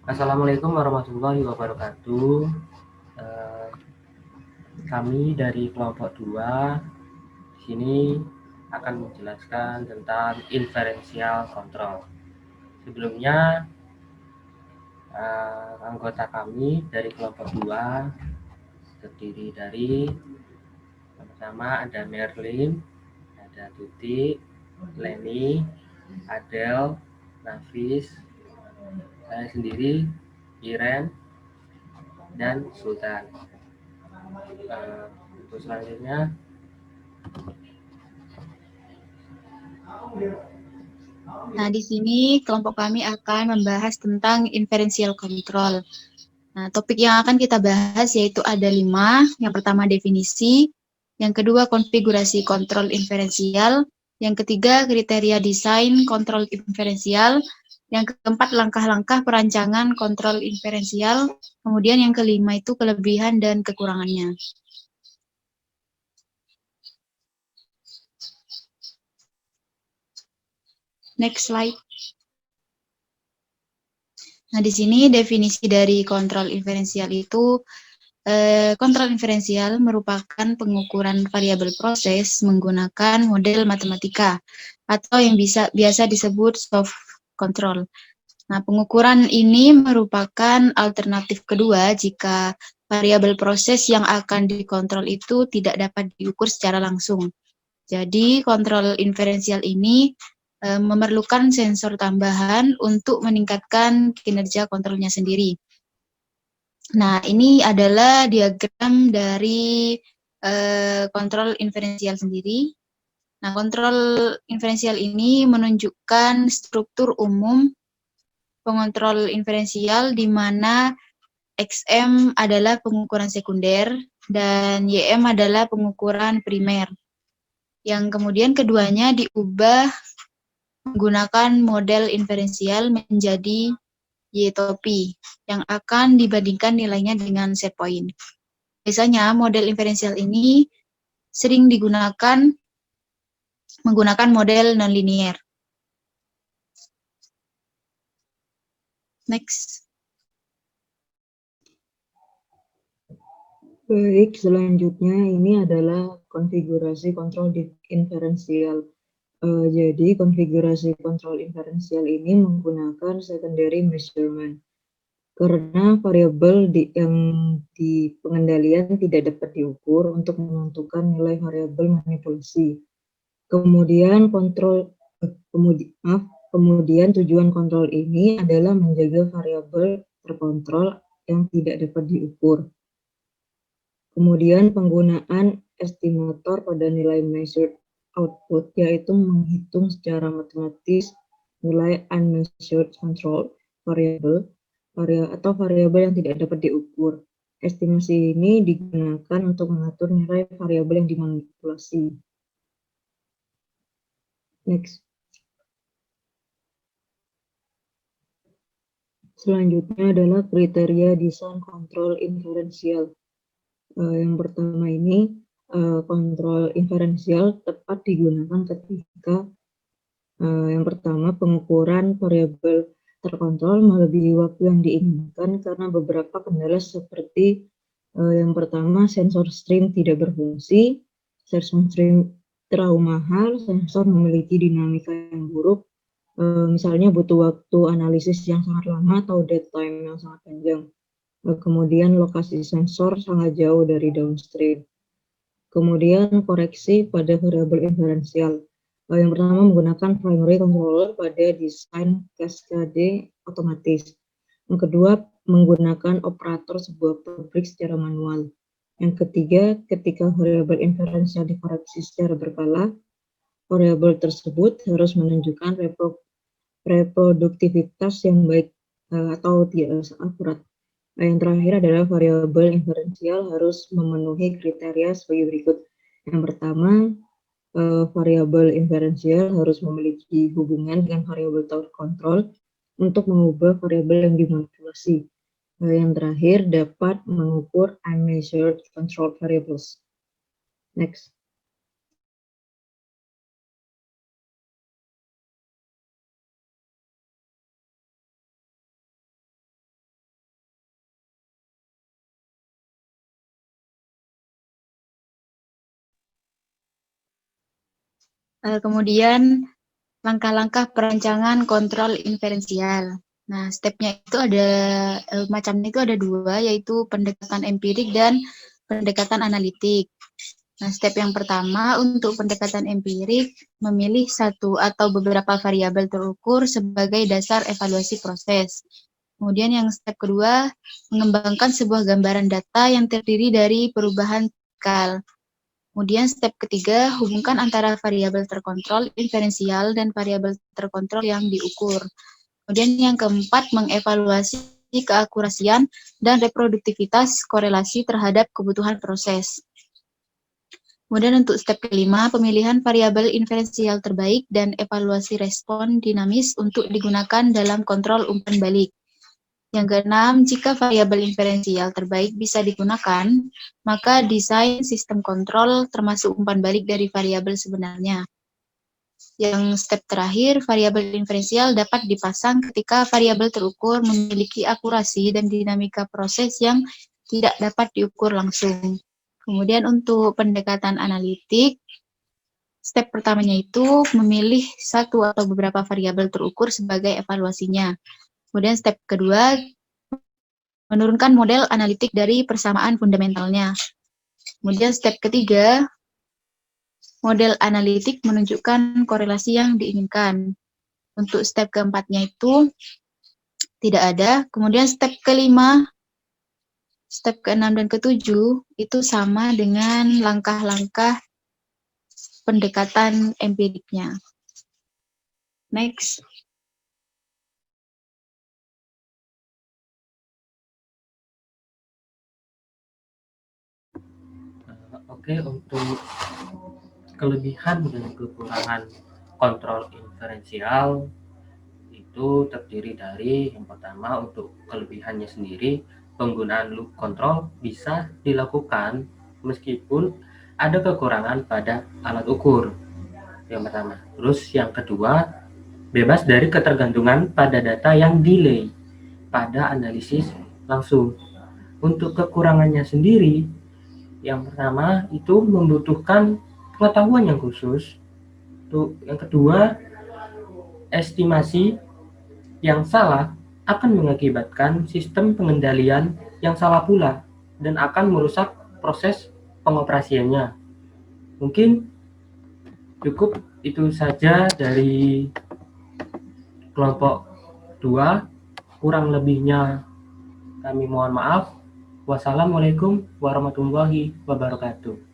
Assalamualaikum warahmatullahi wabarakatuh. Kami dari kelompok 2 di sini akan menjelaskan tentang inferential control. Sebelumnya anggota kami dari kelompok 2 terdiri dari pertama ada Merlin, ada Tuti, Leni, Adel, Nafis, saya sendiri, Iren, dan Sultan. Untuk selanjutnya Nah, di sini kelompok kami akan membahas tentang inferential control. Nah, topik yang akan kita bahas yaitu ada 5. Yang pertama definisi, yang kedua konfigurasi kontrol inferensial, yang ketiga kriteria desain kontrol inferensial, yang keempat langkah-langkah perancangan kontrol inferensial, kemudian yang kelima itu kelebihan dan kekurangannya. Next slide. Nah, di sini definisi dari kontrol inferensial itu, kontrol inferensial merupakan pengukuran variabel proses menggunakan model matematika atau yang biasa disebut soft control. Nah, pengukuran ini merupakan alternatif kedua jika variabel proses yang akan dikontrol itu tidak dapat diukur secara langsung. Jadi, kontrol inferensial ini memerlukan sensor tambahan untuk meningkatkan kinerja kontrolnya sendiri. Nah, ini adalah diagram dari kontrol inferensial sendiri. Nah, kontrol inferensial ini menunjukkan struktur umum pengontrol inferensial di mana XM adalah pengukuran sekunder dan YM adalah pengukuran primer. Yang kemudian keduanya diubah menggunakan model inferensial menjadi Y-topi yang akan dibandingkan nilainya dengan set point. Biasanya model inferensial ini sering digunakan menggunakan model nonlinear. Next. Baik, selanjutnya ini adalah konfigurasi kontrol inferensial. Jadi konfigurasi kontrol inferensial ini menggunakan secondary measurement karena variabel yang di pengendalian tidak dapat diukur untuk menentukan nilai variabel manipulasi. Kemudian kemudian tujuan kontrol ini adalah menjaga variabel terkontrol yang tidak dapat diukur. Kemudian penggunaan estimator pada nilai measured output, yaitu menghitung secara matematis nilai unmeasured control variable atau variabel yang tidak dapat diukur. Estimasi ini digunakan untuk mengatur nilai variabel yang dimanipulasi. Next. Selanjutnya adalah kriteria desain kontrol inferensial. Yang pertama ini, kontrol inferensial tepat digunakan ketika yang pertama pengukuran variabel terkontrol melebihi waktu yang diinginkan karena beberapa kendala seperti yang pertama sensor stream tidak berfungsi, sensor stream terlalu mahal, sensor memiliki dinamika yang buruk, misalnya butuh waktu analisis yang sangat lama atau dead time yang sangat panjang. Kemudian lokasi sensor sangat jauh dari downstream. Kemudian koreksi pada variabel inferensial. Yang pertama menggunakan primary controller pada desain cascade otomatis. Yang kedua menggunakan operator sebuah pabrik secara manual. Yang ketiga, ketika variabel inferensial dikoreksi secara berkala, variabel tersebut harus menunjukkan reproduktivitas yang baik atau tidak akurat. Yang terakhir adalah variabel inferensial harus memenuhi kriteria sebagai berikut. Yang pertama, variabel inferensial harus memiliki hubungan dengan variabel terkontrol untuk mengubah variabel yang dimanipulasi. Yang terakhir, dapat mengukur unmeasured control variables. Next. Kemudian langkah-langkah perancangan kontrol inferensial. Nah, stepnya itu ada macamnya itu ada dua, yaitu pendekatan empirik dan pendekatan analitik. Nah, step yang pertama untuk pendekatan empirik, memilih satu atau beberapa variabel terukur sebagai dasar evaluasi proses. Kemudian yang step kedua, mengembangkan sebuah gambaran data yang terdiri dari perubahan skala. Kemudian step ketiga, hubungkan antara variabel terkontrol inferensial dan variabel terkontrol yang diukur. Kemudian yang keempat, mengevaluasi keakurasian dan reproduktivitas korelasi terhadap kebutuhan proses. Kemudian untuk step kelima, pemilihan variabel inferensial terbaik dan evaluasi respon dinamis untuk digunakan dalam kontrol umpan balik. Yang keenam, jika variabel inferensial terbaik bisa digunakan, maka desain sistem kontrol termasuk umpan balik dari variabel sebenarnya. Yang step terakhir, variabel inferensial dapat dipasang ketika variabel terukur memiliki akurasi dan dinamika proses yang tidak dapat diukur langsung. Kemudian untuk pendekatan analitik, step pertamanya itu memilih satu atau beberapa variabel terukur sebagai evaluasinya. Kemudian step kedua, menurunkan model analitik dari persamaan fundamentalnya. Kemudian step ketiga, model analitik menunjukkan korelasi yang diinginkan. Untuk step keempatnya itu tidak ada. Kemudian step kelima, step keenam dan ketujuh itu sama dengan langkah-langkah pendekatan empiriknya. Next. Oke, untuk kelebihan dan kekurangan kontrol inferensial itu terdiri dari yang pertama, untuk kelebihannya sendiri, penggunaan loop control bisa dilakukan meskipun ada kekurangan pada alat ukur. Yang pertama. Terus yang kedua, bebas dari ketergantungan pada data yang delay pada analisis langsung. Untuk kekurangannya sendiri, yang pertama itu membutuhkan pengetahuan yang khusus. Untuk yang kedua, estimasi yang salah akan mengakibatkan sistem pengendalian yang salah pula dan akan merusak proses pengoperasiannya. Mungkin cukup itu saja dari kelompok 2. Kurang lebihnya kami mohon maaf. Wassalamualaikum warahmatullahi wabarakatuh.